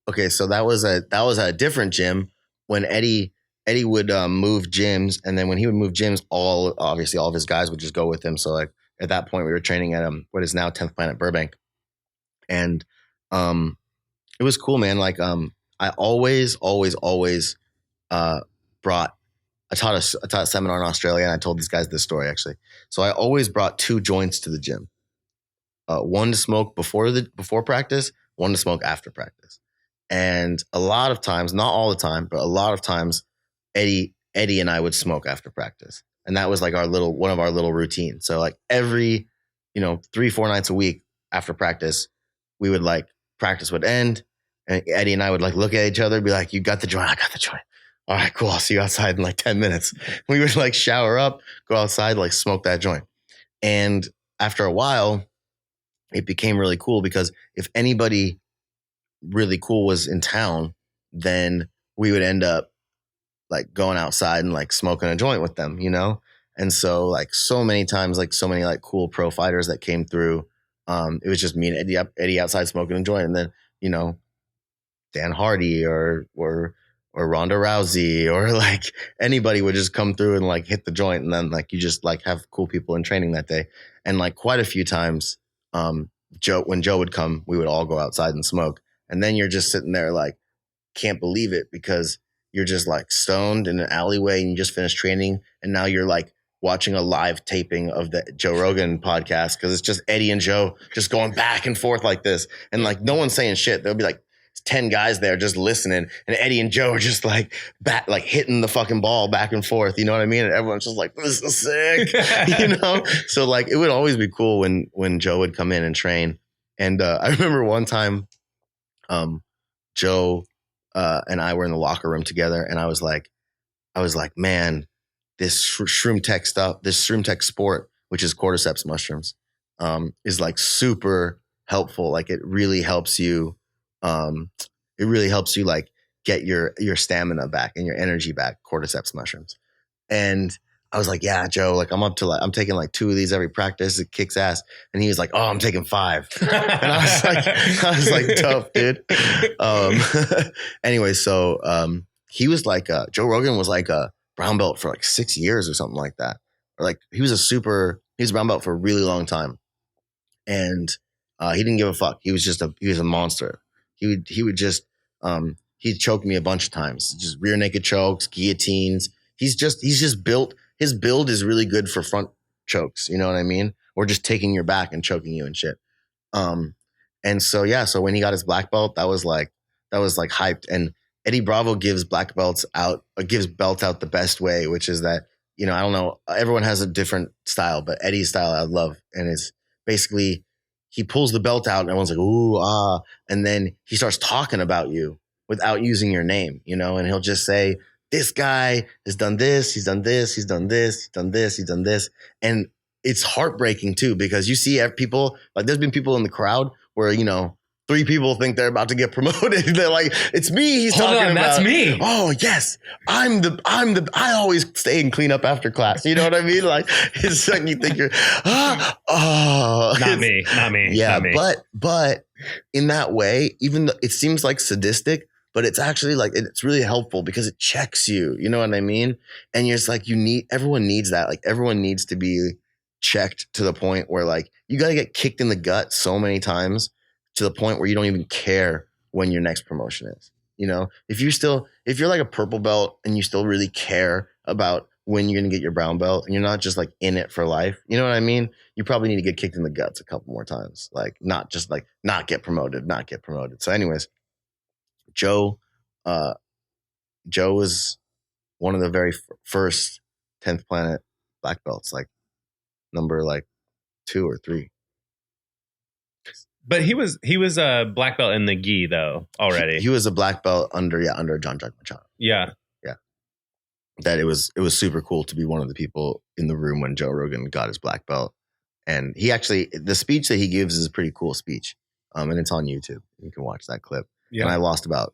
okay, so that was a different gym when Eddie would move gyms, and then when he would move gyms, obviously all of his guys would just go with him. So like at that point, we were training at what is now 10th Planet Burbank, and it was cool, man. Like I always brought. I taught a seminar in Australia, and I told these guys this story actually. So I always brought 2 joints to the gym, one to smoke before practice, one to smoke after practice. And a lot of times, not all the time, but a lot of times, Eddie and I would smoke after practice, and that was like one of our little routines. So like every 3-4 nights a week after practice, we would like practice would end, and Eddie and I would like look at each other, and be like, "You got the joint, I got the joint. All right, cool. I'll see you outside in like 10 minutes. We would like shower up, go outside, like smoke that joint. And after a while, it became really cool because if anybody really cool was in town, then we would end up like going outside and like smoking a joint with them, And so like so many times, like so many like cool pro fighters that came through, it was just me and Eddie outside smoking a joint. And then, Dan Hardy or Ronda Rousey or like anybody would just come through and like hit the joint, and then like you just like have cool people in training that day. And like quite a few times, when Joe would come, we would all go outside and smoke. And then you're just sitting there like, can't believe it, because you're just like stoned in an alleyway and you just finished training, and now you're like watching a live taping of the Joe Rogan podcast, because it's just Eddie and Joe just going back and forth like this, and like no one's saying shit. There'll be like 10 guys there just listening, and Eddie and Joe are just like hitting the fucking ball back and forth. You know what I mean? And everyone's just like, this is sick, So like, it would always be cool when Joe would come in and train. And I remember one time, Joe and I were in the locker room together, and I was like, man, this shroom tech stuff, this shroom tech sport, which is cordyceps mushrooms, is like super helpful. Like it really helps you. Like get your stamina back and your energy back, cordyceps mushrooms. And I was like, yeah, Joe, like I'm taking like 2 of these every practice. It kicks ass. And he was like, oh, I'm taking 5. And I was like, tough, dude. Anyway, so he was like, Joe Rogan was like a brown belt for like 6 years or something like that. Or like he was a brown belt for a really long time. And he didn't give a fuck. He was a monster. He would just he'd choke me a bunch of times, just rear naked chokes, guillotines. He's just built. His build is really good for front chokes. You know what I mean? Or just taking your back and choking you and shit. And so yeah, so when he got his black belt, that was that was like hyped. And Eddie Bravo gives black belts out, or gives belts out the best way, which is that, you know, I don't know, everyone has a different style, but Eddie's style I love. And it's basically, he pulls the belt out and everyone's like, ooh, ah. And then he starts talking about you without using your name, you know, and he'll just say, this guy has done this, he's done this, he's done this, he's done this, he's done this. And it's heartbreaking too, because you see people, like there's been people in the crowd where, you know, 3 people think they're about to get promoted. They're like, it's me he's Hold talking on, about. that's me. Oh, yes. I always stay and clean up after class. You know what I mean? Like, it's like you think you're, Not me. Yeah, not me. but in that way, even though it seems like sadistic, but it's actually like, it's really helpful because it checks you. You know what I mean? And you're just like, everyone needs that. Like, everyone needs to be checked to the point where like, you got to get kicked in the gut so many times to the point where you don't even care when your next promotion is. You know, if you're like a purple belt and you still really care about when you're going to get your brown belt and you're not just like in it for life, you know what I mean? You probably need to get kicked in the guts a couple more times. Like, not just like not get promoted. So anyways, Joe was one of the very first 10th Planet black belts, like number like 2 or 3. But he was a black belt in the gi though already. He was a black belt under John Jack Machado. Yeah. That it was super cool to be one of the people in the room when Joe Rogan got his black belt. And he actually, the speech that he gives is a pretty cool speech. And it's on YouTube. You can watch that clip. Yeah. And I lost about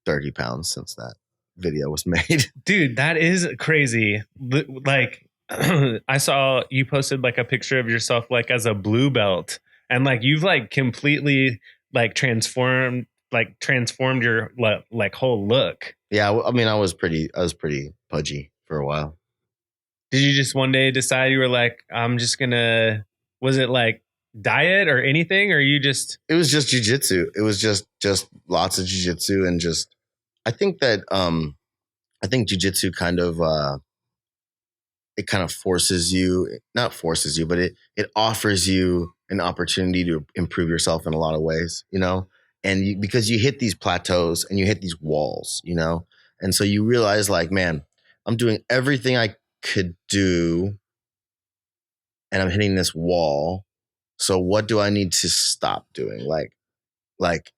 30 pounds since that video was made. Dude, that is crazy. Like, I saw you posted like a picture of yourself like as a blue belt, and like you've like completely like transformed your like whole look. Yeah, I mean, I was pretty pudgy for a while. Did you just one day decide you were like, I'm just gonna? Was it like diet or anything, or you just? It was just jiu-jitsu. It was just lots of jiu-jitsu, and just I think jiu-jitsu kind of it kind of forces you, not forces you, but it offers you an opportunity to improve yourself in a lot of ways, you know? And because you hit these plateaus and you hit these walls, you know? And so you realize like, man, I'm doing everything I could do and I'm hitting this wall. So what do I need to stop doing? Like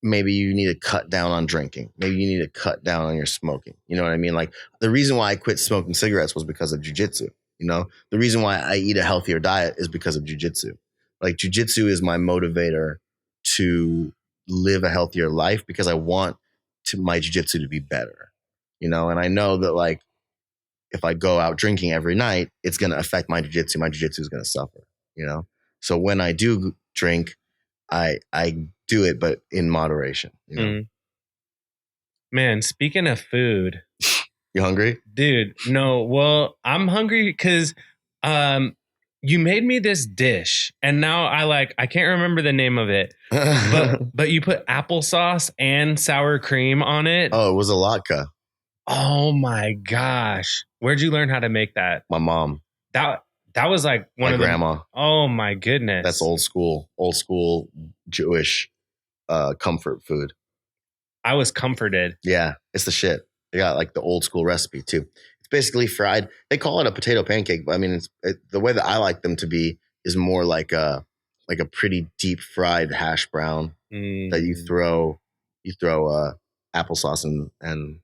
maybe you need to cut down on drinking. Maybe you need to cut down on your smoking. You know what I mean? Like the reason why I quit smoking cigarettes was because of jiu-jitsu. You know, the reason why I eat a healthier diet is because of jiu-jitsu. Like jiu-jitsu is my motivator to live a healthier life because I want my jiu-jitsu to be better, you know? And I know that like, if I go out drinking every night, it's going to affect my jiu-jitsu. My jiu-jitsu is going to suffer, you know? So when I do drink, I do it, but in moderation, you know? Mm. Man, speaking of food. You hungry? Dude, no. Well, I'm hungry because you made me this dish and now I can't remember the name of it, but you put applesauce and sour cream on it. Oh, it was a latke. Oh my gosh. Where'd you learn how to make that? My mom. That was like one of grandma. Oh my goodness. That's old school Jewish comfort food. I was comforted. Yeah, it's the shit. They got like the old school recipe too. It's basically fried. They call it a potato pancake, but I mean, the way that I like them to be is more like a pretty deep fried hash brown that you throw applesauce and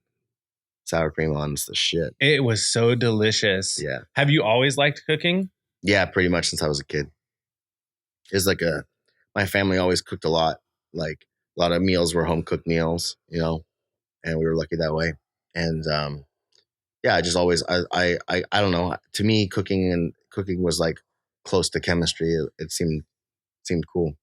sour cream on. It's the shit. It was so delicious. Yeah. Have you always liked cooking? Yeah, pretty much since I was a kid. It's like my family always cooked a lot. Like a lot of meals were home cooked meals, you know, and we were lucky that way. And yeah, I just always I don't know. To me, cooking was like close to chemistry. It seemed cool.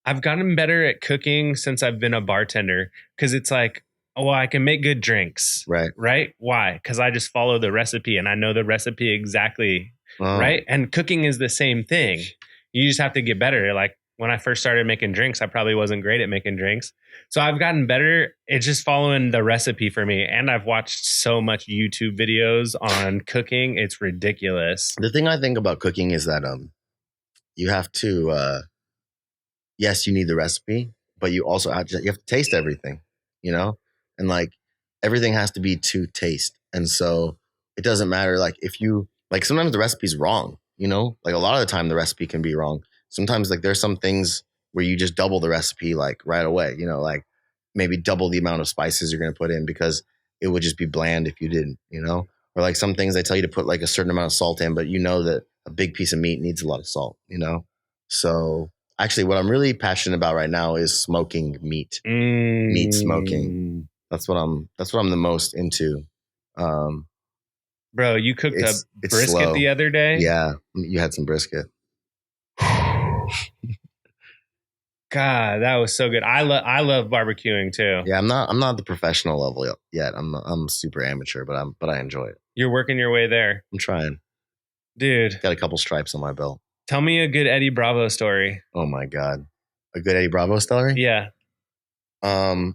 I've gotten better at cooking since I've been a bartender because it's like, oh, I can make good drinks. Right. Why? Because I just follow the recipe and I know the recipe exactly. Right. And cooking is the same thing. You just have to get better. Like when I first started making drinks, I probably wasn't great at making drinks. So I've gotten better. It's just following the recipe for me. And I've watched so much YouTube videos on cooking. It's ridiculous. The thing I think about cooking is that you have to, yes, you need the recipe, but you also have to taste everything, and like everything has to be to taste. And so it doesn't matter. Like if you like, sometimes the recipe's wrong, like a lot of the time the recipe can be wrong. Sometimes like there's some things where you just double the recipe like right away, like maybe double the amount of spices you're going to put in because it would just be bland if you didn't, or like some things they tell you to put like a certain amount of salt in, but that a big piece of meat needs a lot of salt, So actually what I'm really passionate about right now is smoking meat, meat smoking. That's what I'm the most into. Bro, you cooked a brisket slow. the other day? Yeah, you had some brisket. God, that was so good. I love barbecuing too. Yeah, I'm not the professional level yet. I'm super amateur, but I enjoy it. You're working your way there. I'm trying. Dude. Got a couple stripes on my belt. Tell me a good Eddie Bravo story. Oh my God. A good Eddie Bravo story? Yeah. I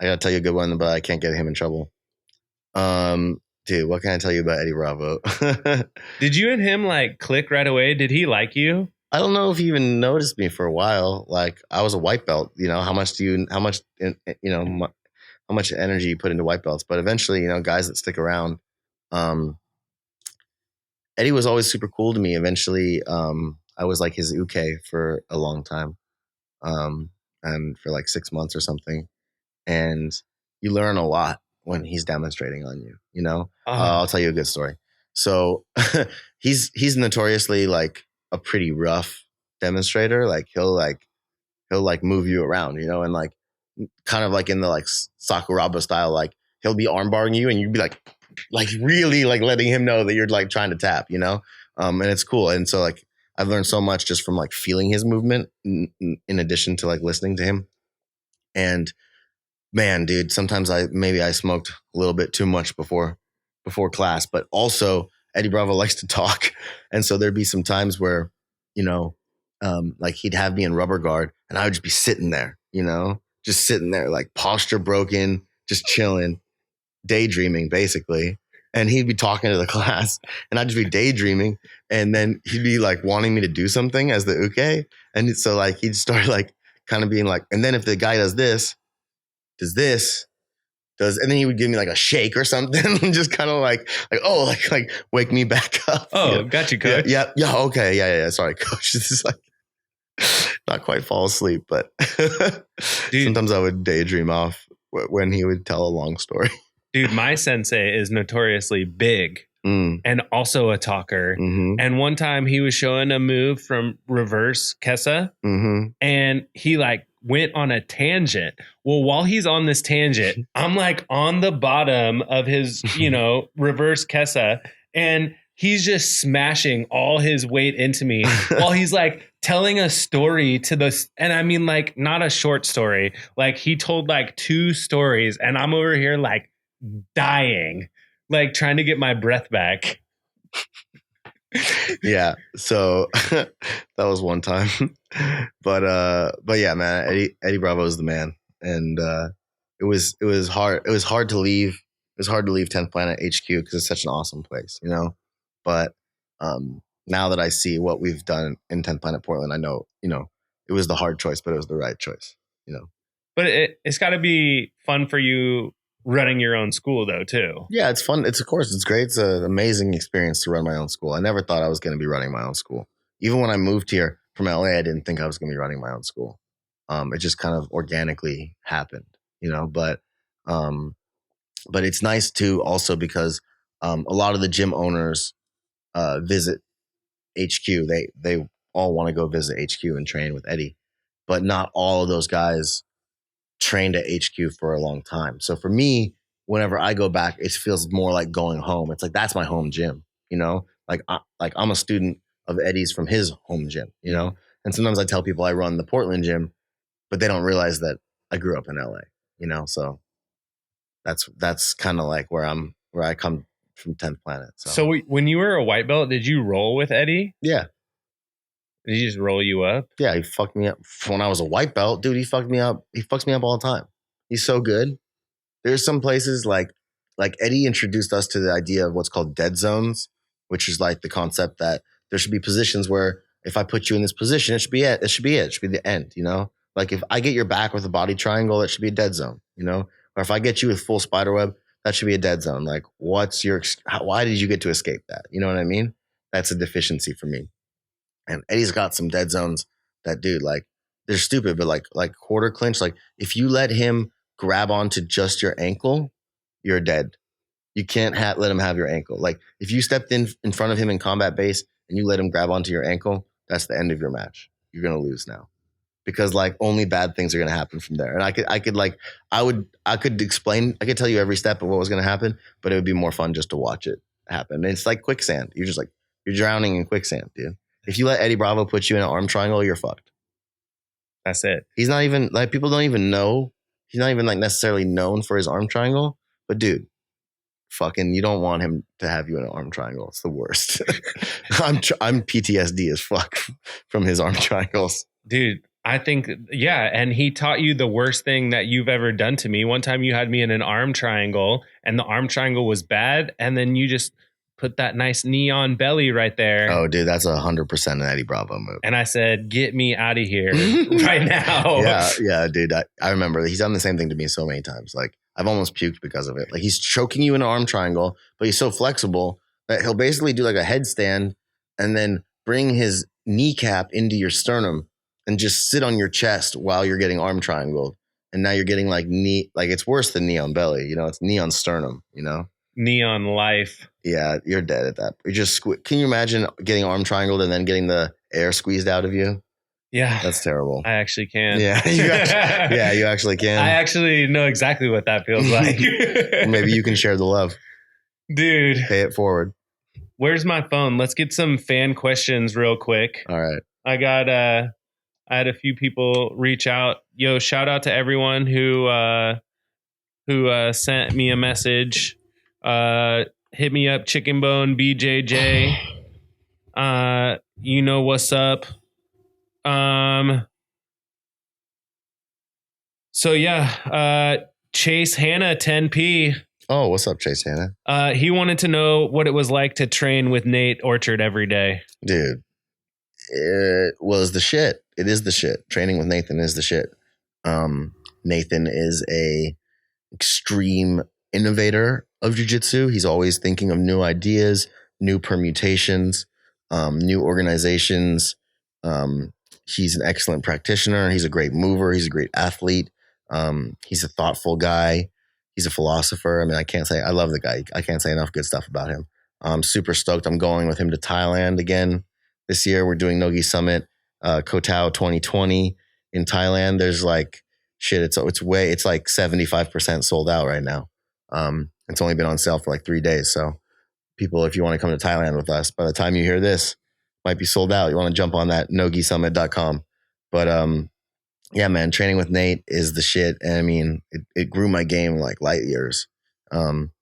gotta tell you a good one, but I can't get him in trouble. Dude, what can I tell you about Eddie Bravo? Did you and him like click right away? Did he like you? I don't know if he even noticed me for a while. Like I was a white belt, how much energy you put into white belts, but eventually, guys that stick around, Eddie was always super cool to me. Eventually, I was like his uke for a long time. And for like 6 months or something. And you learn a lot when he's demonstrating on you, I'll tell you a good story. So he's notoriously like a pretty rough demonstrator. Like he'll move you around, and like kind of like in the like Sakuraba style, like he'll be armbarring you and you'd be like really like letting him know that you're like trying to tap, and it's cool. And so like I've learned so much just from like feeling his movement in addition to like listening to him. And man, dude, sometimes I smoked a little bit too much before class, but also Eddie Bravo likes to talk. And so there'd be some times where, like he'd have me in rubber guard and I would just be sitting there, just sitting there, like posture broken, just chilling, daydreaming basically. And he'd be talking to the class and I'd just be daydreaming. And then he'd be like wanting me to do something as the uke. And so like he'd start like kind of being like, and then if the guy does this, and then he would give me like a shake or something and just kind of like, oh, like wake me back up. Oh, got you, coach. Yeah. Okay. Yeah. Sorry, coach. This is like not quite fall asleep, but sometimes I would daydream off when he would tell a long story. Dude, my sensei is notoriously big and also a talker. Mm-hmm. And one time he was showing a move from reverse Kesa and he like went on a tangent. Well, while he's on this tangent, I'm like on the bottom of his, reverse Kesa and he's just smashing all his weight into me while he's like telling a story to this. And I mean, like not a short story. Like he told like 2 stories and I'm over here like dying, like trying to get my breath back. Yeah. So that was one time, but yeah, man, Eddie Bravo is the man. And, it was hard. It was hard to leave. It was hard to leave 10th Planet HQ because it's such an awesome place, but, now that I see what we've done in 10th Planet Portland, I know, it was the hard choice, but it was the right choice, But it's got to be fun for you running your own school though too. Yeah, it's fun. It's great. It's an amazing experience to run my own school. I never thought I was going to be running my own school. Even when I moved here from LA, I didn't think I was going to be running my own school. It just kind of organically happened, but it's nice too also because a lot of the gym owners visit HQ. They all want to go visit HQ and train with Eddie, but not all of those guys trained at HQ for a long time. So for me, whenever I go back, it feels more like going home. It's like, that's my home gym, like I'm a student of Eddie's from his home gym, and sometimes I tell people I run the Portland gym, but they don't realize that I grew up in LA, so that's kind of like where I come from 10th Planet. So when you were a white belt, did you roll with Eddie? Yeah. Did he just roll you up? Yeah, he fucked me up. When I was a white belt, dude, he fucked me up. He fucks me up all the time. He's so good. There's some places like Eddie introduced us to the idea of what's called dead zones, which is like the concept that there should be positions where if I put you in this position, it should be it. It should be it. It should be the end, you know? Like if I get your back with a body triangle, that should be a dead zone, you know? Or if I get you with full spider web, that should be a dead zone. Like why did you get to escape that? You know what I mean? That's a deficiency for me. And Eddie's got some dead zones that, dude, like they're stupid, but like quarter clinch, like if you let him grab onto just your ankle, you're dead. You can't let him have your ankle. Like if you stepped in front of him in combat base and you let him grab onto your ankle, that's the end of your match. You're going to lose now because like only bad things are going to happen from there. And I could tell you every step of what was going to happen, but it would be more fun just to watch it happen. And it's like quicksand. You're drowning in quicksand, dude. If you let Eddie Bravo put you in an arm triangle, you're fucked. That's it. He's not even like, people don't even know. He's not even like necessarily known for his arm triangle, but dude, fucking, you don't want him to have you in an arm triangle. It's the worst. I'm PTSD as fuck from his arm triangles. Dude, I think, yeah. And he taught you the worst thing that you've ever done to me. One time you had me in an arm triangle and the arm triangle was bad. And then you just put that nice neon belly right there. Oh, dude, that's 100% an Eddie Bravo move. And I said, get me out of here right now. Yeah, dude. I remember he's done the same thing to me so many times. Like, I've almost puked because of it. Like, he's choking you in an arm triangle, but he's so flexible that he'll basically do like a headstand and then bring his kneecap into your sternum and just sit on your chest while you're getting arm triangled. And now you're getting like it's worse than knee on belly. You know, it's knee on sternum, you know? Neon life. Yeah, you're dead at that. You just can you imagine getting arm triangled and then getting the air squeezed out of you? Yeah, that's terrible. I actually can. Yeah, you actually can. I actually know exactly what that feels like. Maybe you can share the love, dude. Pay it forward. Where's my phone? Let's get some fan questions real quick. All right. I had a few people reach out. Yo, shout out to everyone who sent me a message. Hit me up, Chicken Bone BJJ. You know what's up. So yeah, Chase Hanna 10P. Oh, what's up, Chase Hanna? He wanted to know what it was like to train with Nate Orchard every day. Dude, it was the shit. It is the shit. Training with Nathan is the shit. Nathan is a extreme innovator of jiu-jitsu. He's always thinking of new ideas, new permutations, new organizations. He's an excellent practitioner. He's a great mover. He's a great athlete. He's a thoughtful guy. He's a philosopher. I mean, I love the guy. I can't say enough good stuff about him. I'm super stoked. I'm going with him to Thailand again this year. We're doing No Gi Summit, Koh Tao 2020 in Thailand. There's like shit. It's like 75% sold out right now. It's only been on sale for like 3 days. So people, if you want to come to Thailand with us, by the time you hear this, might be sold out. You want to jump on that nogisummit.com. But yeah, man, training with Nate is the shit. And I mean, it grew my game like light years. Having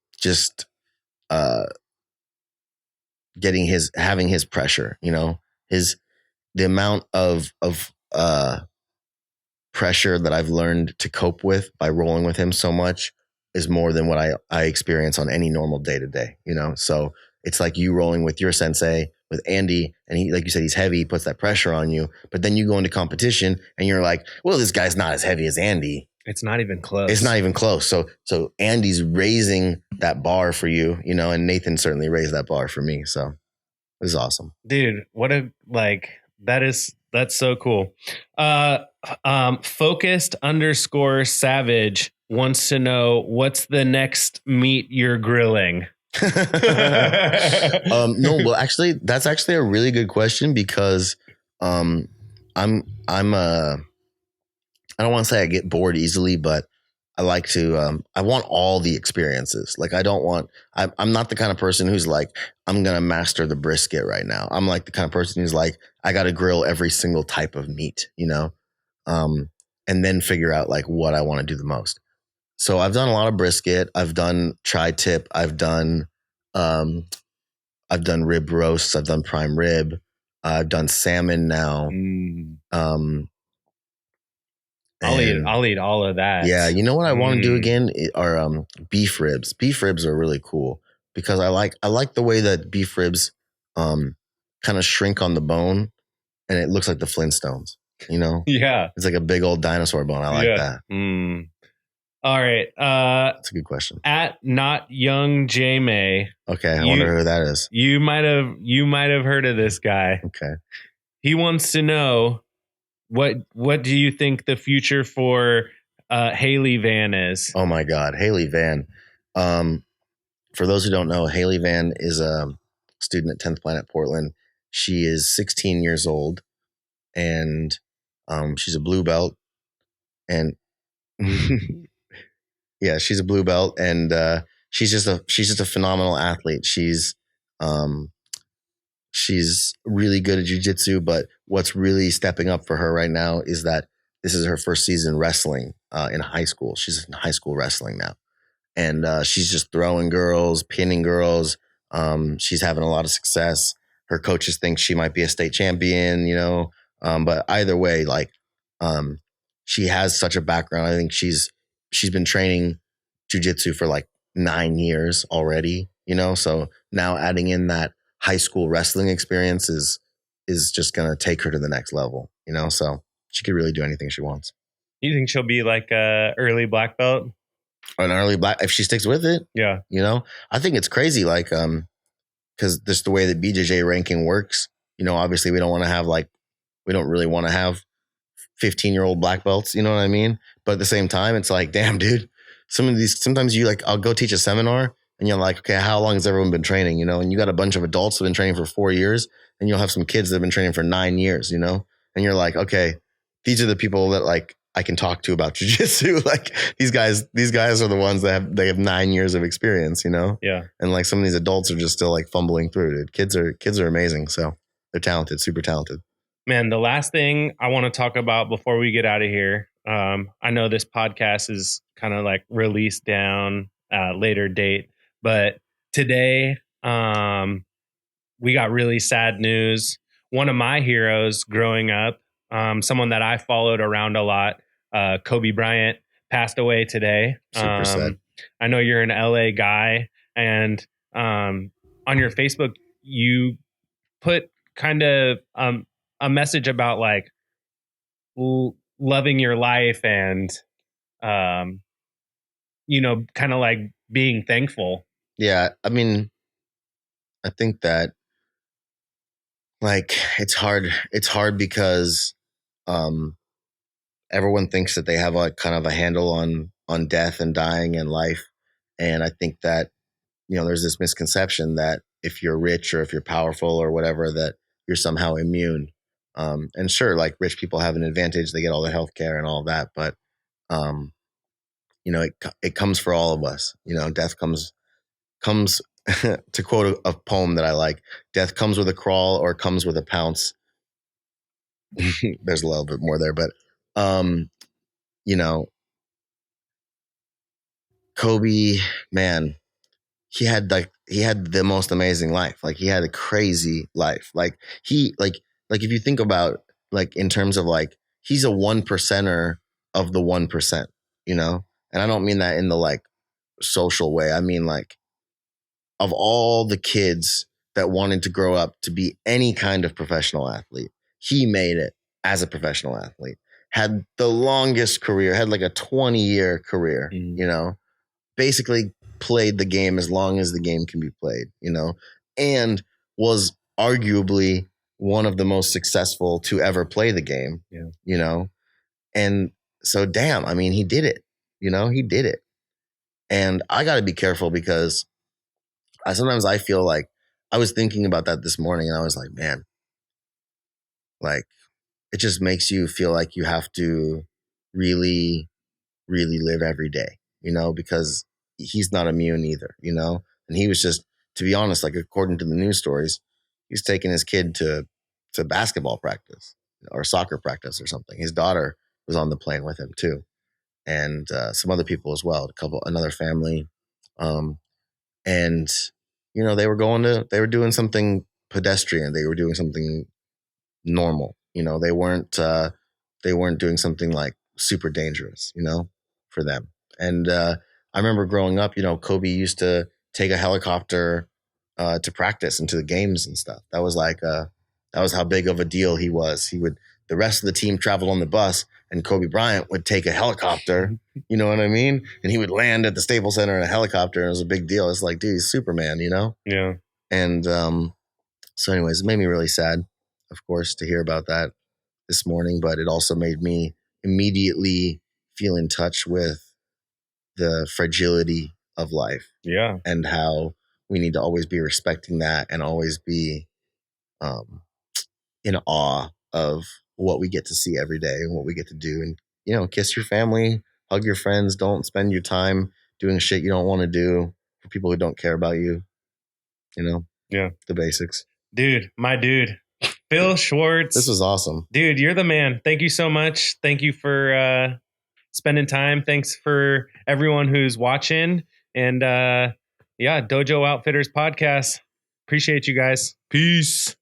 his pressure, you know, the amount of pressure that I've learned to cope with by rolling with him so much is more than what I experience on any normal day to day, you know? So it's like you rolling with your sensei, with Andy, and he, like you said, he's heavy, he puts that pressure on you, but then you go into competition and you're like, well, this guy's not as heavy as Andy. It's not even close. It's not even close. So Andy's raising that bar for you, you know, and Nathan certainly raised that bar for me. So it was awesome. Dude, that's so cool. Focused_savage wants to know what's the next meat you're grilling. No, well, actually, that's actually a really good question because I don't want to say I get bored easily, but I like to I want all the experiences. Like I'm not the kind of person who's like, I'm gonna master the brisket right now. I'm like the kind of person who's like, I gotta grill every single type of meat, you know, and then figure out like what I want to do the most. So I've done a lot of brisket. I've done tri-tip. I've done rib roasts. I've done prime rib. I've done salmon now. I'll eat all of that. Yeah, you know what I want to do again are beef ribs. Beef ribs are really cool because I like the way that beef ribs kind of shrink on the bone and it looks like the Flintstones. You know, Yeah. it's like a big old dinosaur bone. I like that. All right. That's a good question. At Not Young J May. Okay, I wonder who that is. You might have heard of this guy. Okay. He wants to know what do you think the future for Haley Van is? Oh my God, Haley Van. For those who don't know, Haley Van is a student at 10th Planet Portland. She is 16 years old, and she's a blue belt. And yeah, she's a blue belt, and she's just a phenomenal athlete. She's really good at jiu-jitsu, but what's really stepping up for her right now is that this is her first season wrestling in high school. She's in high school wrestling now. And she's just throwing girls, pinning girls. She's having a lot of success. Her coaches think she might be a state champion, you know. But either way, like she has such a background. I think she's been training jujitsu for like 9 years already, you know. So now adding in that high school wrestling experience is just gonna take her to the next level, you know. So she could really do anything she wants. You think she'll be like a early black belt? An early black, if she sticks with it. Yeah. You know, I think it's crazy, like, because just the way that BJJ ranking works, you know, obviously we don't really want to have 15-year-old black belts, you know what I mean? But at the same time, it's like, damn, dude, sometimes you like, I'll go teach a seminar and you're like, okay, how long has everyone been training, you know? And you got a bunch of adults who have been training for 4 years, and you'll have some kids that have been training for 9 years, you know? And you're like, okay, these are the people that like I can talk to about jiu-jitsu. Like these guys are the ones that have 9 years of experience, you know? Yeah. And like some of these adults are just still like fumbling through, dude. Kids are amazing. So they're talented, super talented. Man, the last thing I want to talk about before we get out of here, I know this podcast is kind of like released down later date, but today we got really sad news. One of my heroes growing up, someone that I followed around a lot, Kobe Bryant, passed away today. Super sad. I know you're an LA guy, and on your Facebook, you put kind of a message about like loving your life and, you know, kind of like being thankful. Yeah. I mean, I think that like it's hard because everyone thinks that they have like kind of a handle on death and dying and life. And I think that, you know, there's this misconception that if you're rich or if you're powerful or whatever, that you're somehow immune. And sure, like rich people have an advantage. They get all the healthcare and all that. But, you know, it comes for all of us. You know, death comes to quote a poem that I like, death comes with a crawl or comes with a pounce. There's a little bit more there, but, you know, Kobe, man, he had the most amazing life. Like he had a crazy life. Like if you think about like in terms of like, he's a 1%er of the 1%, you know? And I don't mean that in the like social way. I mean like of all the kids that wanted to grow up to be any kind of professional athlete, he made it as a professional athlete, had the longest career, had like a 20-year career, you know, basically played the game as long as the game can be played, you know, and was arguably one of the most successful to ever play the game, you know? And so, damn, I mean, he did it, you know, he did it. And I got to be careful because sometimes I feel like I was thinking about that this morning and I was like, man, like it just makes you feel like you have to really, really live every day, you know, because he's not immune either, you know? And he was just, to be honest, like according to the news stories, he was taking his kid to basketball practice or soccer practice or something. His daughter was on the plane with him too. And some other people as well, another family. And, you know, they were doing something pedestrian. They were doing something normal. You know, they weren't doing something like super dangerous, you know, for them. And I remember growing up, you know, Kobe used to take a helicopter to practice and to the games and stuff. That was like That was how big of a deal he was. The rest of the team traveled on the bus, and Kobe Bryant would take a helicopter. You know what I mean? And he would land at the Staples Center in a helicopter, and it was a big deal. It's like, dude, he's Superman, you know? Yeah. And so anyways, it made me really sad, of course, to hear about that this morning, but it also made me immediately feel in touch with the fragility of life. Yeah. And how we need to always be respecting that and always be in awe of what we get to see every day and what we get to do. And, you know, kiss your family, hug your friends. Don't spend your time doing shit you don't want to do for people who don't care about you. You know? Yeah. The basics. Dude, my dude, Phill Schwartz. This was awesome. Dude, you're the man. Thank you so much. Thank you for spending time. Thanks for everyone who's watching. And Dojo Outfitters podcast. Appreciate you guys. Peace.